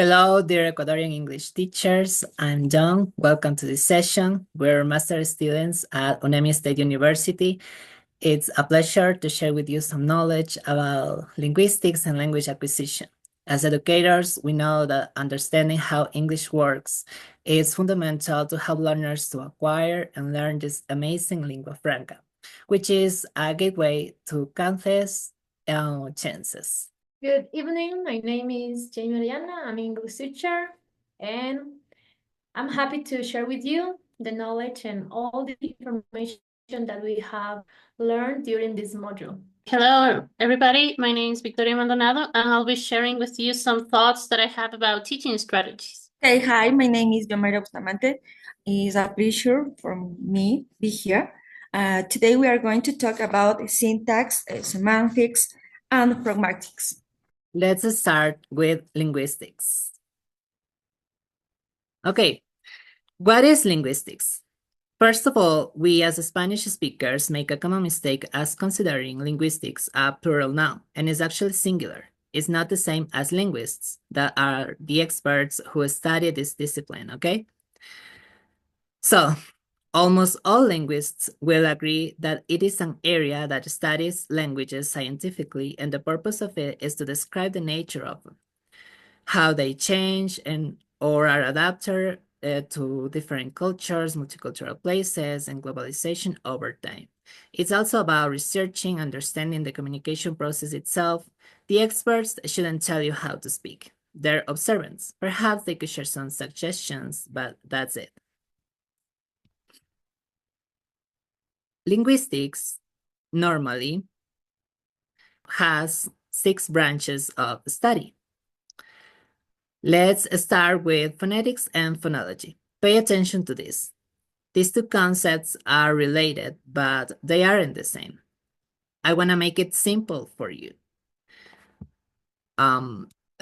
Hello, dear Ecuadorian English teachers. I'm John. Welcome to this session. We're master students at UNEMI State University. It's a pleasure to share with you some knowledge about linguistics and language acquisition. As educators, we know that understanding how English works is fundamental to help learners to acquire and learn this amazing lingua franca, which is a gateway to countless chances. Good evening. My name is Jamie Mariana. I'm an English teacher, and I'm happy to share with you the knowledge and all the information that we have learned during this module. Hello, everybody. My name is Victoria Maldonado, and I'll be sharing with you some thoughts that I have about teaching strategies. Hey, hi, my name is Yomara Bustamante. It's a pleasure for me to be here. Today we are going to talk about syntax, semantics, and pragmatics. Let's start with linguistics. Okay, what is linguistics? First of all, we as Spanish speakers make a common mistake as considering linguistics a plural noun, and is actually singular. It's not the same as linguists, that are the experts who study this discipline, okay? So, almost all linguists will agree that it is an area that studies languages scientifically, and the purpose of it is to describe the nature of them, how they change or are adapted to different cultures, multicultural places, and globalization over time. It's also about researching, understanding the communication process itself. The experts shouldn't tell you how to speak. They're observants. Perhaps they could share some suggestions, but that's it. Linguistics normally has 6 branches of study. Let's start with phonetics and phonology. Pay attention to this. These two concepts are related, but they aren't the same. I want to make it simple for you.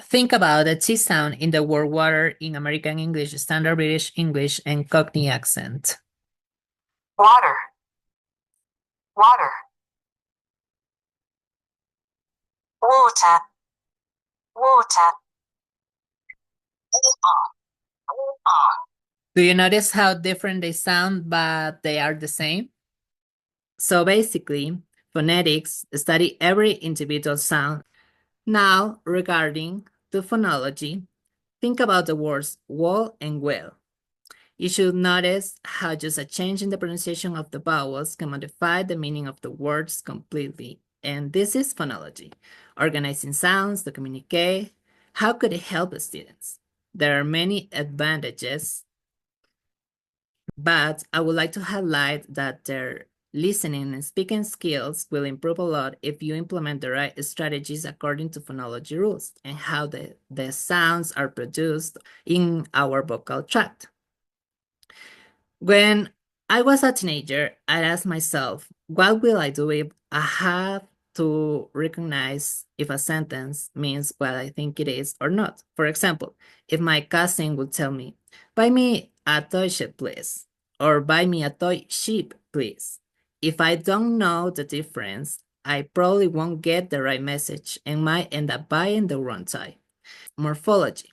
Think about the T sound in the word water in American English, Standard British English, and Cockney accent. Water. Water. Water. Water. Do you notice how different they sound, but they are the same? So basically, phonetics study every individual sound. Now, regarding to phonology, think about the words wall and well. You should notice how just a change in the pronunciation of the vowels can modify the meaning of the words completely. And this is phonology, organizing sounds to communicate. How could it help the students? There are many advantages, but I would like to highlight that their listening and speaking skills will improve a lot if you implement the right strategies according to phonology rules and how the sounds are produced in our vocal tract. When I was a teenager, I asked myself, what will I do if I have to recognize if a sentence means what I think it is or not? For example, if my cousin would tell me, buy me a toy ship, please, or buy me a toy sheep, please. If I don't know the difference, I probably won't get the right message and might end up buying the wrong toy. Morphology.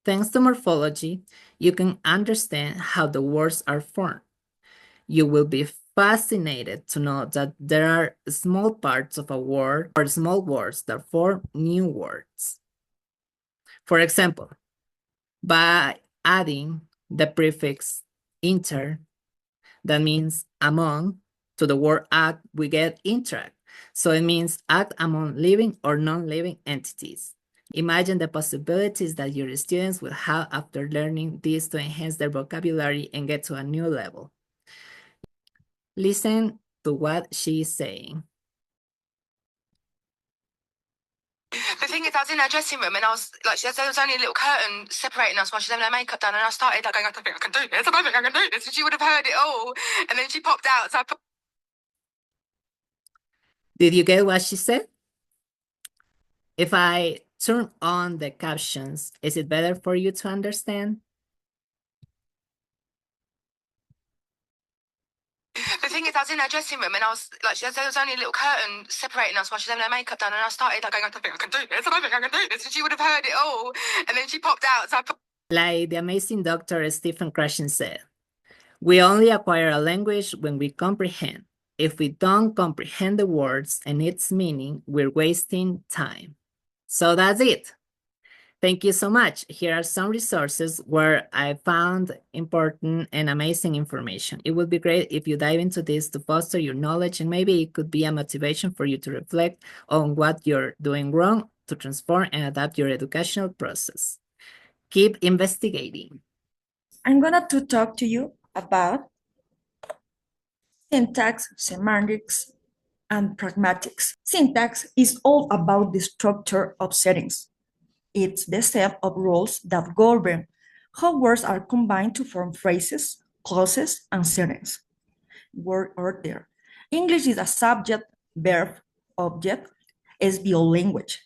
Thanks to morphology, you can understand how the words are formed. You will be fascinated to know that there are small parts of a word or small words that form new words. For example, by adding the prefix inter, that means among, to the word act, we get interact. So it means act among living or non-living entities. Imagine the possibilities that your students will have after learning this to enhance their vocabulary and get to a new level. Listen to what she's saying. The thing is, I was in her dressing room and I was like, there was only a little curtain separating us while she's having her makeup done, and I started like going, I don't think I can do this. I don't think I can do this. And she would have heard it all. And then she popped out. So Did you get what she said? If I turn on the captions, is it better for you to understand? The thing thing is, I was in her dressing room and I was like, there was only a little curtain separating us while she's having her makeup done, and I started like going, I don't think I can do this, I don't think I can do this, and she would have heard it all, and then she popped out, so I put. Like the amazing Dr. Stephen Krashen said, we only acquire a language when we comprehend. If we don't comprehend the words and its meaning, we're wasting time. So that's it. Thank you so much. Here are some resources where I found important and amazing information. It would be great if you dive into this to foster your knowledge, and maybe it could be a motivation for you to reflect on what you're doing wrong to transform and adapt your educational process. Keep investigating. I'm going to talk to you about syntax, semantics, and pragmatics. Syntax is all about the structure of settings. It's the set of rules that govern how words are combined to form phrases, clauses, and sentences. Word order. English is a subject, verb, object, SVO language.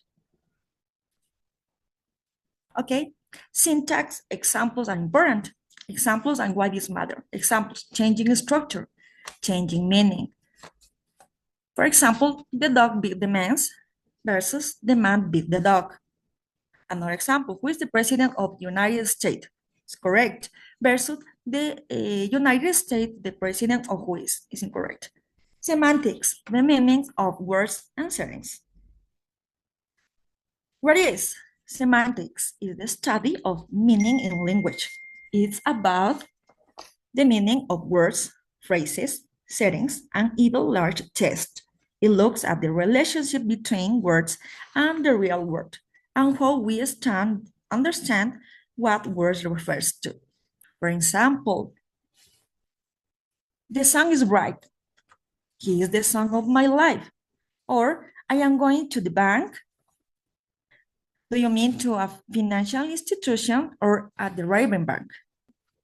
Okay, syntax examples are important. Examples and why this matter. Examples, changing structure, changing meaning. For example, the dog beat the man versus the man beat the dog. Another example, who is the president of the United States? It's correct. Versus the United States, the president of who is incorrect. Semantics, the meaning of words and settings. What is? Semantics is the study of meaning in language. It's about the meaning of words, phrases, settings, and even large text. It looks at the relationship between words and the real world, and how we understand what words refers to. For example, the song is bright. He is the song of my life. Or, I am going to the bank. Do you mean to a financial institution or at the Raven Bank?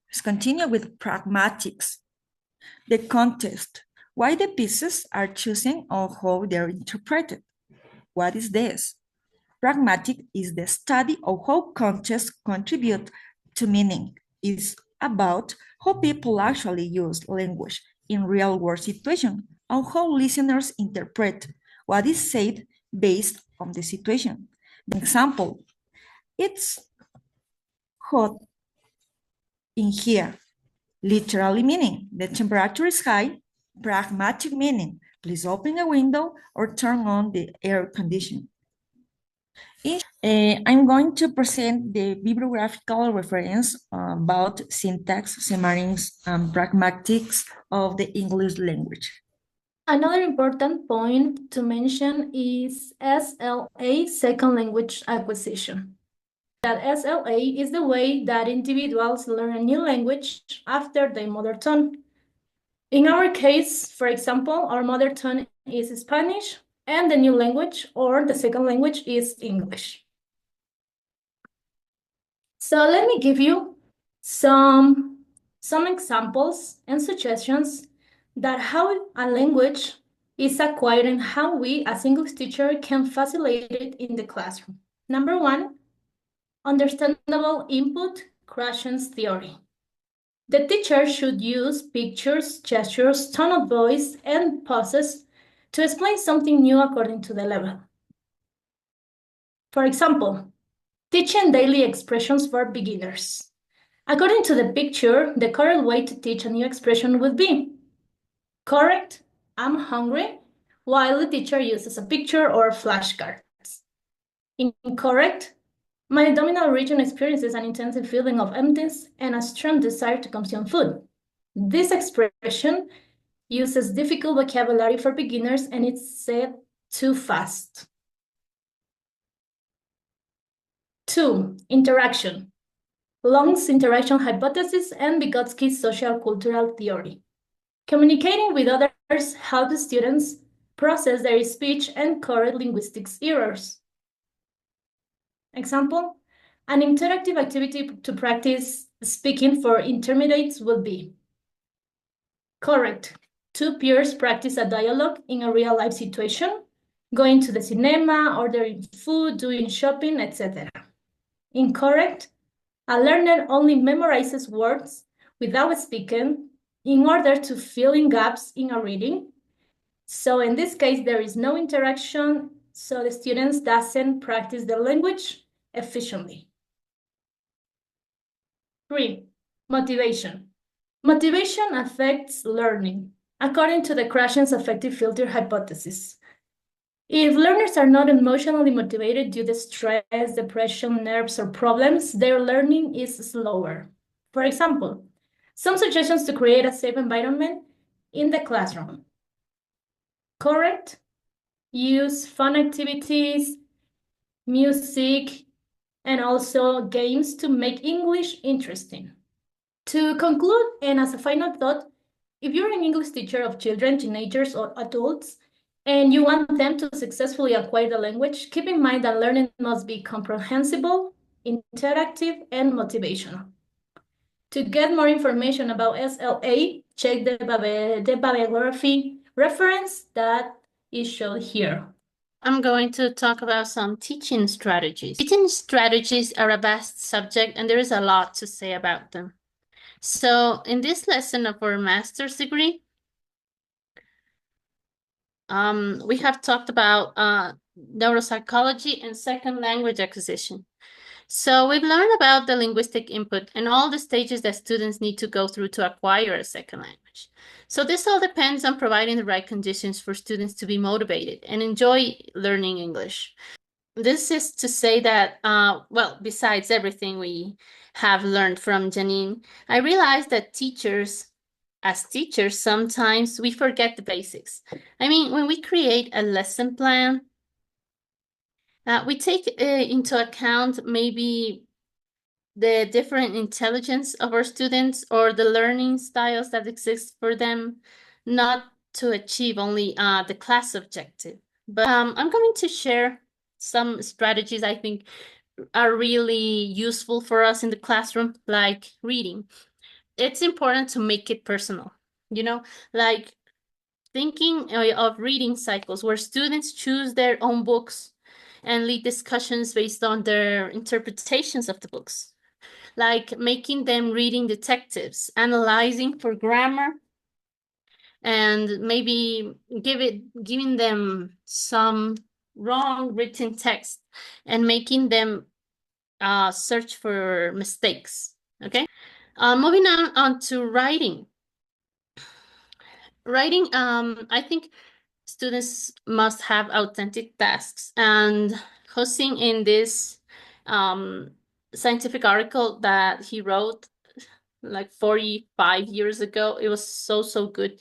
Let's continue with pragmatics. The context. Why the pieces are chosen or how they're interpreted. What is this? Pragmatic is the study of how context contribute to meaning. It's about how people actually use language in real-world situations and how listeners interpret what is said based on the situation. The example, it's hot in here. Literally meaning, the temperature is high. Pragmatic meaning, please open a window or turn on the air conditioning. I'm going to present the bibliographical reference about syntax, semantics, and pragmatics of the English language. Another important point to mention is SLA, second language acquisition. That SLA is the way that individuals learn a new language after their mother tongue. In our case, for example, our mother tongue is Spanish, and the new language or the second language is English. So let me give you some examples and suggestions that how a language is acquired and how we as English teacher can facilitate it in the classroom. Number one, understandable input, Krashen's theory. The teacher should use pictures, gestures, tone of voice, and pauses to explain something new according to the level. For example, teaching daily expressions for beginners. According to the picture, the correct way to teach a new expression would be correct, I'm hungry, while the teacher uses a picture or flashcards. Incorrect, my abdominal region experiences an intensive feeling of emptiness and a strong desire to consume food. This expression uses difficult vocabulary for beginners and it's said too fast. 2. Interaction. Long's interaction hypothesis and Vygotsky's social cultural theory. Communicating with others helps students process their speech and correct linguistics errors. Example, an interactive activity to practice speaking for intermediates would be correct. Two peers practice a dialogue in a real-life situation, going to the cinema, ordering food, doing shopping, etc. Incorrect. A learner only memorizes words without speaking in order to fill in gaps in a reading. So in this case, there is no interaction, so the students doesn't practice the language efficiently. 3, motivation. Motivation affects learning, according to the Krashen's affective filter hypothesis. If learners are not emotionally motivated due to stress, depression, nerves, or problems, their learning is slower. For example, some suggestions to create a safe environment in the classroom. Correct? Use fun activities, music, and also games to make English interesting. To conclude, and as a final thought, if you're an English teacher of children, teenagers, or adults, and you want them to successfully acquire the language, keep in mind that learning must be comprehensible, interactive, and motivational. To get more information about SLA, check the bibliography reference that is shown here. I'm going to talk about some teaching strategies. Teaching strategies are a vast subject, and there is a lot to say about them. So in this lesson of our master's degree, we have talked about neuropsychology and second language acquisition. So we've learned about the linguistic input and all the stages that students need to go through to acquire a second language. So this all depends on providing the right conditions for students to be motivated and enjoy learning English. This is to say that, well, besides everything we have learned from Janine, I realized that as teachers, sometimes we forget the basics. I mean, when we create a lesson plan, we take into account maybe the different intelligence of our students or the learning styles that exist for them, not to achieve only the class objective. But I'm going to share some strategies I think are really useful for us in the classroom, like reading. It's important to make it personal, like thinking of reading cycles where students choose their own books and lead discussions based on their interpretations of the books, like making them reading detectives, analyzing for grammar, and maybe giving them some wrong written text and making them search for mistakes. Okay, moving on to writing. Writing, I think students must have authentic tasks, and Hosing in this scientific article that he wrote like 45 years ago, it was so good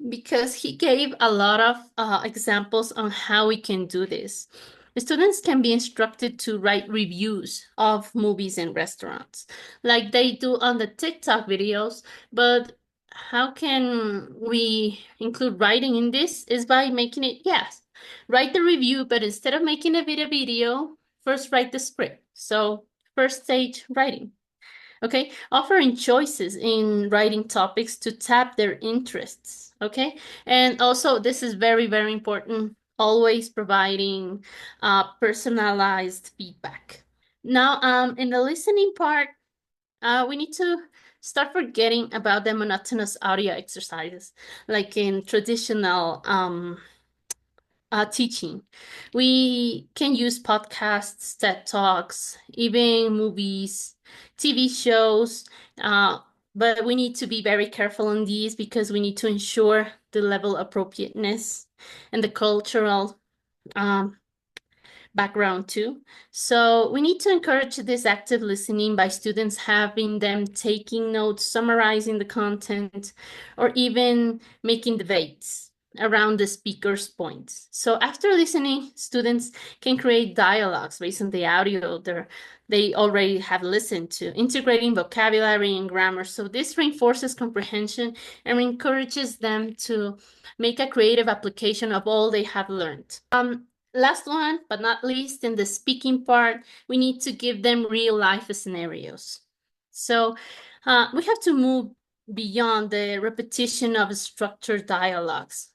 because he gave a lot of examples on how we can do this. The students can be instructed to write reviews of movies and restaurants like they do on the TikTok videos, but how can we include writing in this is by making it, yes, write the review, but instead of making a video, first write the script. So first stage, writing. Okay, offering choices in writing topics to tap their interests. Okay, and also this is very important, always providing personalized feedback. Now, in the listening part, we need to start forgetting about the monotonous audio exercises, like in traditional teaching. We can use podcasts, TED Talks, even movies, TV shows, but we need to be very careful on these because we need to ensure the level appropriateness and the cultural background too. So we need to encourage this active listening by students, having them taking notes, summarizing the content, or even making debates around the speaker's points. So after listening, students can create dialogues based on the audio they already have listened to, integrating vocabulary and grammar. So this reinforces comprehension and encourages them to make a creative application of all they have learned. Last one, but not least, in the speaking part, we need to give them real life scenarios. So we have to move beyond the repetition of structured dialogues,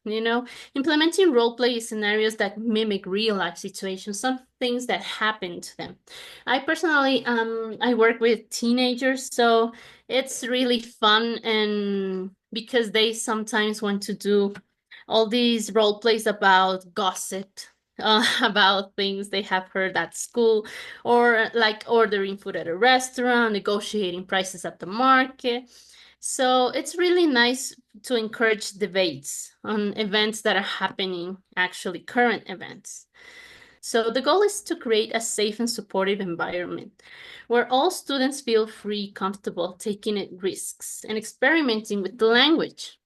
implementing role play scenarios that mimic real life situations, some things that happen to them. I personally, I work with teenagers, so it's really fun and because they sometimes want to do all these role plays about gossip, about things they have heard at school, or like ordering food at a restaurant, negotiating prices at the market. So it's really nice to encourage debates on events that are happening, actually current events. So the goal is to create a safe and supportive environment where all students feel free, comfortable taking risks and experimenting with the language.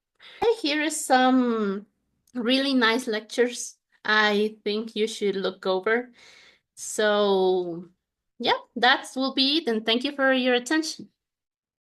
Here is some really nice lectures I think you should look over. So yeah, that will be it, and thank you for your attention.